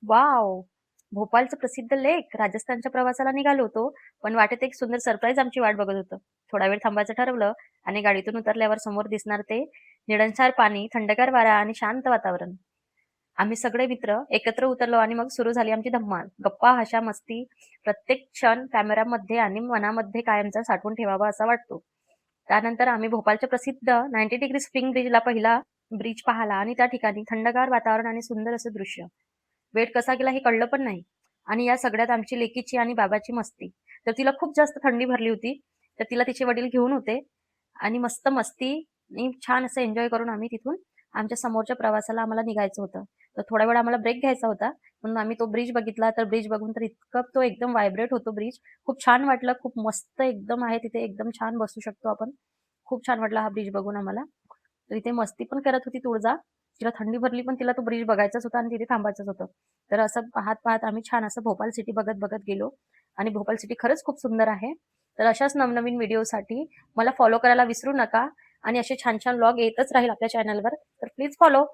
Wow! भोपाळचं प्रसिद्ध लेक. राजस्थानच्या प्रवासाला निघालो होतो, पण वाटेत एक सुंदर सरप्राईज आमची वाट बघत होतं. थोडा वेळ थांबायचं ठरवलं आणि गाडीतून उतरल्यावर समोर दिसणार ते निळंसार पाणी, थंडगार वारा आणि शांत वातावरण. आम्ही सगळे मित्र एकत्र उतरलो आणि मग सुरू झाली आमची धम्माल. गप्पा, हशा, मस्ती. प्रत्येक क्षण कॅमेरामध्ये आणि मनामध्ये कायमचा साठवून ठेवावा असा वाटतो. त्यानंतर आम्ही भोपाळच्या प्रसिद्ध 90 डिग्री स्प्रिंग ब्रिजला पहिला ब्रिज पाहिला आणि त्या ठिकाणी थंडगार वातावरण आणि सुंदर असं दृश्य. वेळ कसा गेला हे कळलं पण नाही. आणि या सगळ्यात आमची लेकीची आणि बाबाची मस्ती. तर तिला खूप जास्त थंडी भरली होती. तर तिला तिचे वडील घेऊन होते आणि मस्त मस्ती आणि छान असं एन्जॉय करून आम्ही तिथून आमच्या समोरच्या प्रवासाला आम्हाला निघायचं होतं. तर थोडा वेळ आम्हाला ब्रेक घ्यायचा होता. म्हणून आम्ही तो ब्रिज बघितला. तर ब्रिज बघून तर इतकं तो एकदम व्हायब्रेट होतो ब्रिज. खूप छान वाटलं. खूप मस्त एकदम आहे तिथे. एकदम छान बसू शकतो आपण. खूप छान वाटला हा ब्रिज बघून आम्हाला. तर इथे मस्ती पण करत होती तुळजा. तिला थंडी भरली पण तिला तो ब्रिज बघायचाच होता आणि तिथे थांबायचंच होतं. तर असं पाहत-पाहत आम्ही छान असं भोपाळ सिटी बघत-बघत गेलो आणि भोपाळ सिटी खरंच खूप सुंदर आहे. तर अशाच नवनवीन व्हिडिओसाठी मला फॉलो करायला विसरू नका आणि असे छान-छान व्लॉग येतच राहील आपल्या चॅनलवर. तर प्लीज फॉलो.